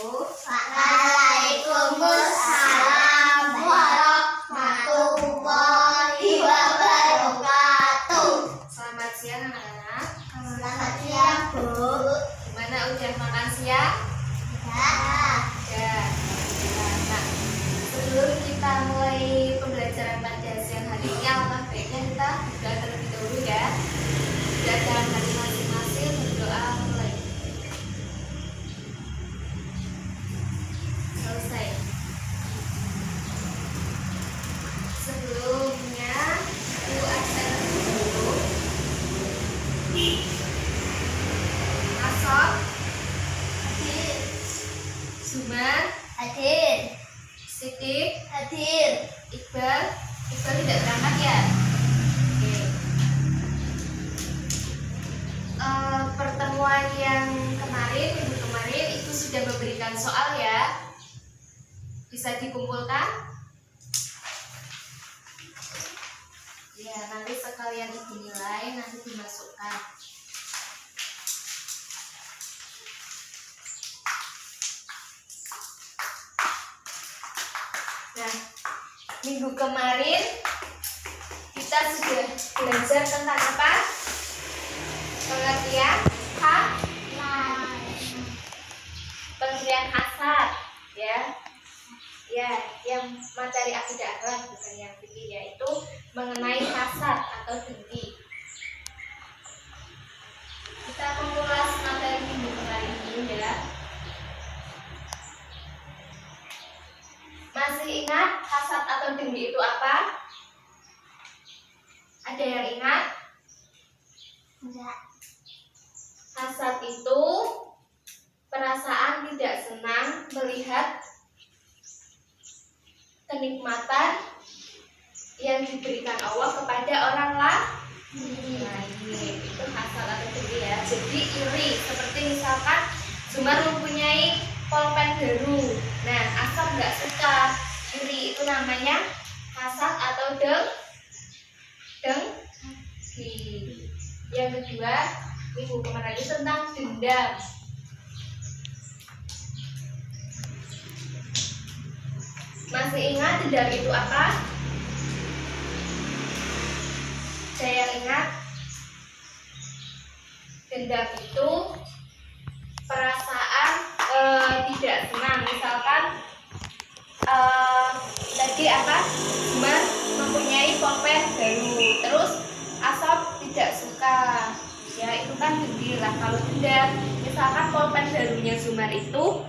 Waalaikumsalam warahmatullahi wabarakatuh. Selamat siang anak-anak. Selamat siang, Bu. Gimana udah makan siang? Ya. Nah, sebelum kita mulai pembelajaran pada siang hari ini, alangkah baiknya kita berdoa terlebih dahulu ya. Sudah dalam hati masing-masing berdoa mulai. Selesai. Sebelumnya Bu absen dulu. Asok, Hadir. Zumar, Hadir. Sidik, Hadir. Iqbal tidak berangkat ya? Oke. Pertemuan yang minggu kemarin itu sudah memberikan soal ya. Bisa dikumpulkan? Ya, nanti sekalian ibu nilai, nanti dimasukkan. Nah, minggu kemarin kita sudah belajar tentang apa? Pengertian pengertian hasad, ya. Ya, yang materi akidah akhlak bukan yang fikih, yaitu mengenai hasad atau dengki. Kita mengulas materi minggu kemarin dulu ya. Masih ingat hasad atau dengki itu apa? Ada yang ingat? Enggak. Hasad itu perasaan tidak senang melihat kenikmatan yang diberikan Allah kepada orang lain. Itu hasad atau dengki ya. Jadi iri, seperti misalkan Zumar mempunyai pulpen baru. Nah, Asap nggak suka, iri, itu namanya hasad atau dengki. Yang kedua, minggu kemarin itu tentang dendam. Masih ingat dendam itu apa? Saya ingat dendam itu perasaan tidak senang. Misalkan tadi apa? Zumar mempunyai pulpen baru, terus Asap tidak suka. Ya, itu kan dendam lah. Kalau dendam, misalkan pulpen barunya Zumar itu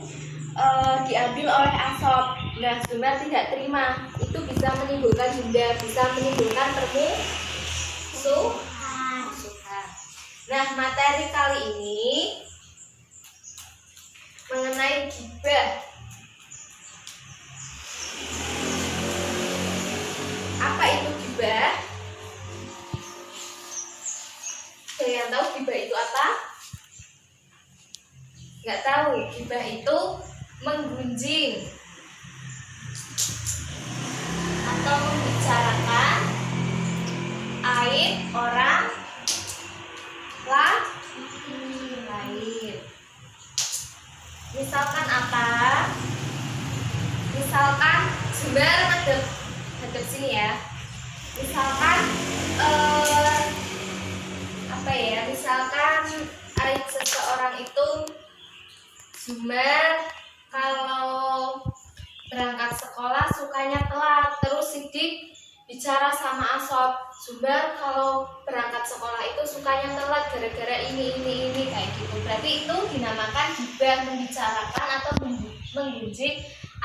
diambil oleh Asop. Nah, Zumar tidak terima. Itu bisa menimbulkan dendam, bisa menimbulkan permusuhan. Nah, materi kali ini mengenai ghibah. Apa itu ghibah? Ada yang tahu ghibah itu apa? Nggak tahu. Ghibah itu menggunjing atau membicarakan aib orang lain. Misalkan apa? Misalkan Zumar hadap sini ya. Misalkan apa ya? Misalkan aib seseorang itu Zumar kalau berangkat sekolah sukanya telat, terus Sidik bicara sama Asop, Zumar kalau berangkat sekolah itu sukanya telat gara-gara ini kayak gitu. Berarti itu dinamakan ghibah, membicarakan atau menggunjing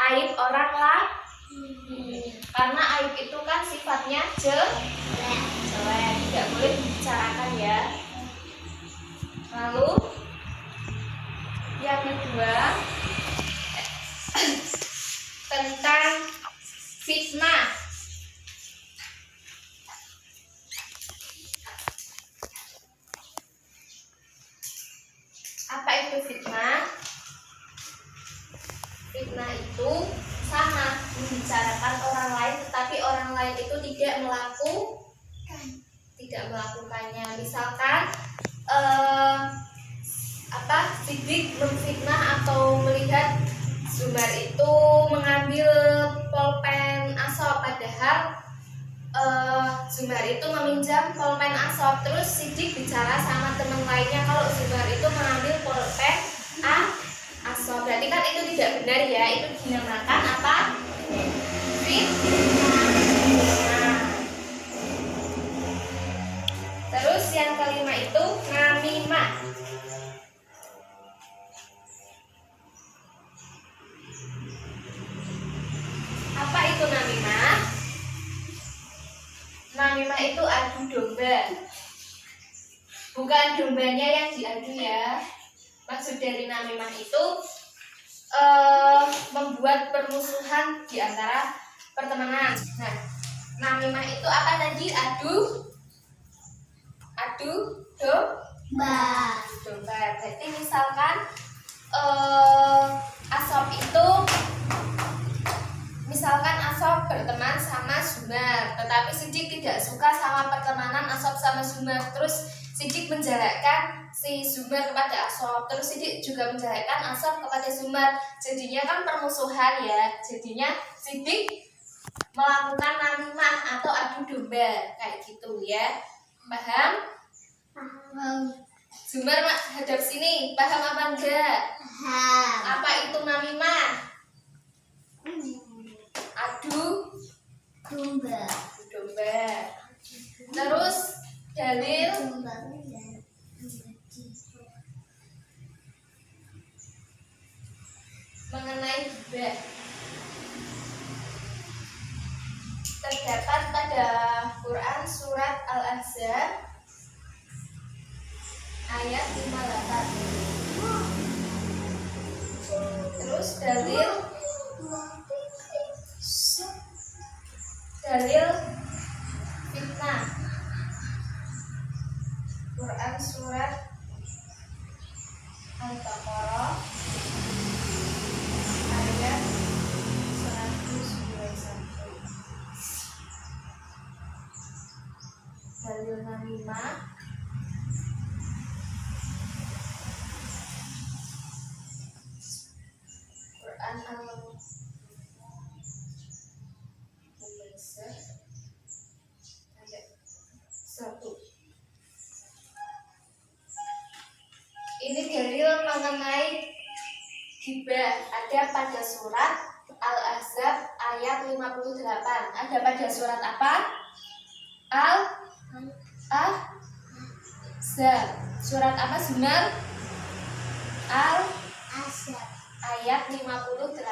aib orang lain. Karena aib itu kan sifatnya jelek, tidak boleh dibicarakan ya. Lalu yang kedua tentang fitnah. Apa itu fitnah? Fitnah itu sama, membicarakan orang lain, tetapi orang lain itu tidak melakukannya. Misalkan Sidik memfitnah atau melihat Zumar itu mengambil pulpen Asop, padahal Zumar itu meminjam pulpen Asop. Terus Sidik bicara sama teman lainnya kalau Zumar itu mengambil pulpen Asop. Berarti kan itu tidak benar ya, itu dinamakan apa? Fitnah. Terus yang kelima itu namimah. Apa itu namimah? Namimah itu adu domba. Bukan dombanya yang diadu ya. Maksud dari namimah itu membuat permusuhan di antara pertemanan. Nah, namimah itu apa tadi? Adu domba. Berarti misalkan Asop berteman sama Zumar, tetapi Sidik tidak suka sama pertemanan Asop sama Zumar. Terus Sidik menjelekkan si Zumar kepada Asop, terus Sidik juga menjelekkan Asop kepada Zumar. Jadinya kan permusuhan ya. Jadinya Sidik melakukan namimah atau adu domba kayak gitu ya. Paham? Zumar hadap sini, paham apa enggak? Apa itu namimah? Adu domba. Terus dalil mengenai gibah terdapat pada Quran surat Al-Ahzab ayat 58. Terus dalil fitnah Quran surat Al-Baqarah ayat 121. Dalil namimah Quran ayat 1. Ini dalil mengenai gibah ada pada surat Al-Ahzab ayat 58. Ada pada surat apa? Al-Ahzab. Surat apa Zumar? Al-Ahzab ayat 58.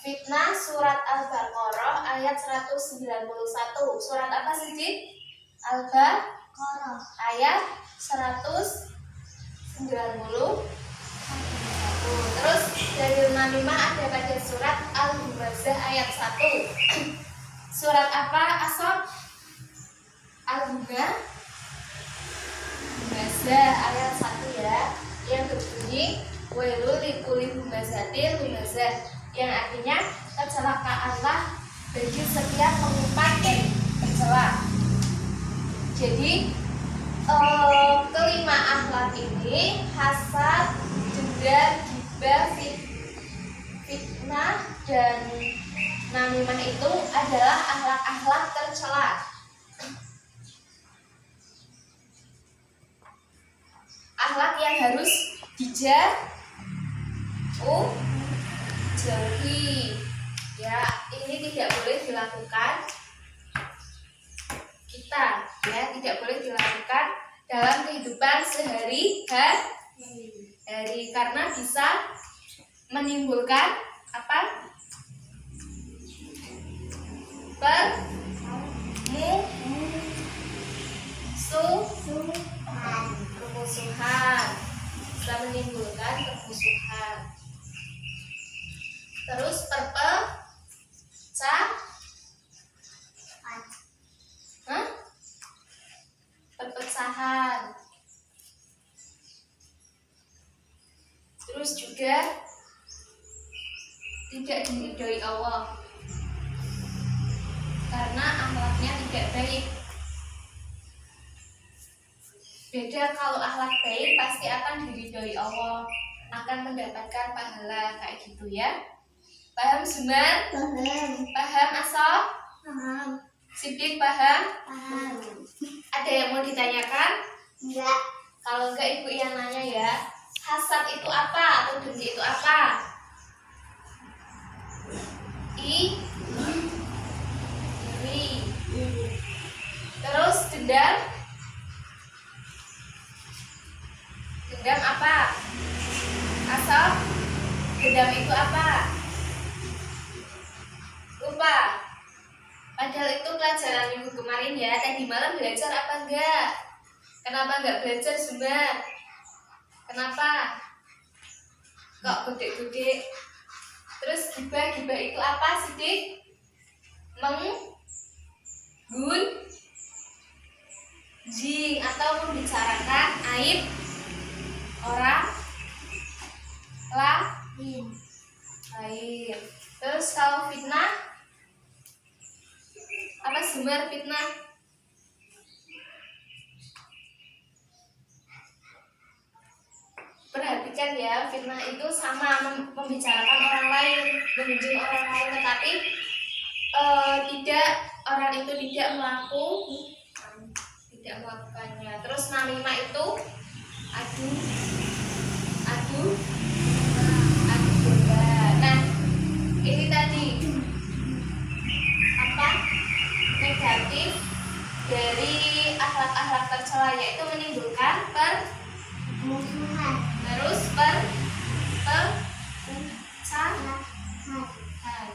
Fitnah surat Al-Baqarah ayat 191. Surat apa Sidik? Al-Baqarah ayat 191. Terus dalil namimah ada pada surat Al-Humazah ayat 1. Surat apa Asop? Al-Humazah ayat 1 ya, yang berbunyi wailul likulli humazatil lumazah, yang artinya kecelakaanlah bagi setiap pengumpat yang tercela. Jadi kelima akhlak ini hasad, dendam, gibah, fitnah, dan namimah itu adalah akhlak-akhlak tercela. Akhlak yang harus dijauhi ya, ini tidak boleh dilakukan kita ya, tidak boleh dilakukan dalam kehidupan sehari-hari karena bisa menimbulkan apa? Permusuhan, bisa menimbulkan permusuhan. Terus perpecahan. Terus juga tidak diridhoi Allah karena akhlaknya tidak baik. Beda kalau akhlak baik pasti akan diridhoi Allah, akan mendapatkan pahala kayak gitu ya. Paham Zumar? Paham. Paham Asob? Paham. Sidik paham? Paham. Ada yang mau ditanyakan? Enggak. Kalau enggak ibu yang nanya ya. Hasad itu apa atau dengki itu apa? Iri. Terus dendam? Dendam apa? Asal dendam itu apa? Lupa. Padahal itu pelajaran minggu kemarin ya. Tadi malam belajar apa enggak? Kenapa enggak belajar Zumar? Kenapa? Kok gede-gede? Terus gibah itu apa sih, Dik? Menggunjing atau membicarakan aib orang lain. Terus kalau fitnah, apa Zumar fitnah? Perhatikan ya, fitnah itu sama membicarakan orang lain, mengunjungi orang lain, tetapi orang itu tidak melakukannya. Terus namimah itu adu domba. Nah, ini tadi apa negatif dari akhlak-akhlak tercela, yaitu menimbulkan Musuhan. terus perpecahan,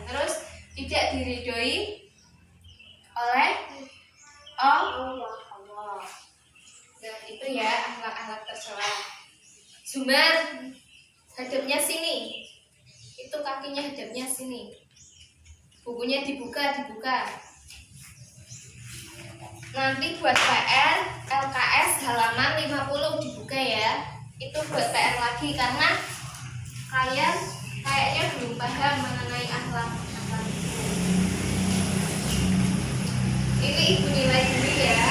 terus tidak diridhoi oleh Allah. Dan itu ya akhlak-akhlak tercela. Zumar, hadapnya sini. Itu kakinya hadapnya sini. Bukunya dibuka. Nanti buat PR LKS halaman 50 dibuka ya. Itu buat PR lagi karena kalian kayaknya belum paham mengenai akhlak. Ini ibu nilai dulu ya.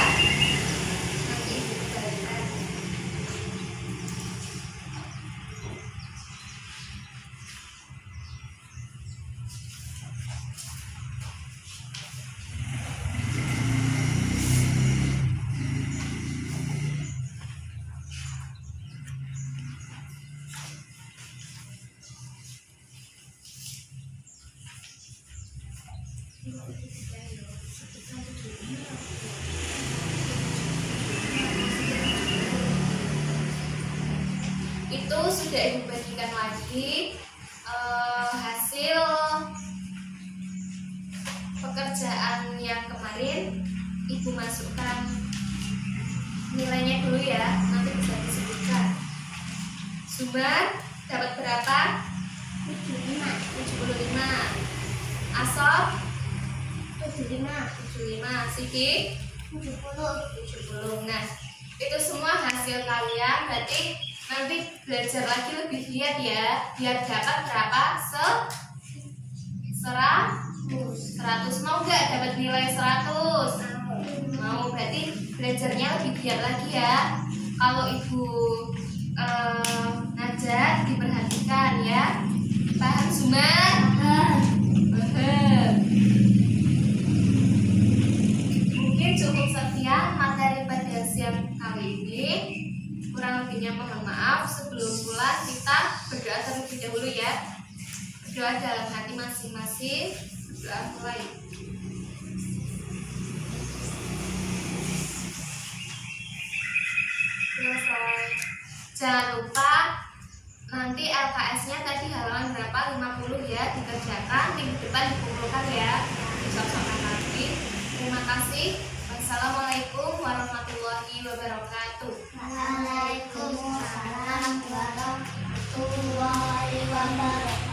Nanti ibu balikan. Itu sudah ibu bagikan lagi hasil pekerjaan yang kemarin. Ibu masukkan nilainya dulu ya, nanti bisa disebutkan. Zumar dapat berapa? 75. Asob 75. Sidik 70. Nah, itu semua hasil kalian. Berarti nanti belajar lagi lebih giat ya, biar dapat berapa? 100. Mau nggak dapat nilai 100? Mau. Berarti belajarnya lebih giat lagi ya. Kalau ibu ngajar diperhatikan ya. Paham Zumar? Paham. Mungkin cukup sekian materi pada siang kali ini. Kurang lebihnya mohon maaf. Sebelum pulang kita berdoa terlebih dahulu ya. Berdoa dalam hati masing-masing. Berdoa mulai. Selesai. Jangan lupa nanti LKS-nya tadi halaman berapa? 50 ya, dikerjakan. Minggu depan dikumpulkan ya. Dicocokkan lagi. Terima kasih. Wassalamualaikum warahmatullahi wabarakatuh. Waalaikumsalam warahmatullahi wabarakatuh.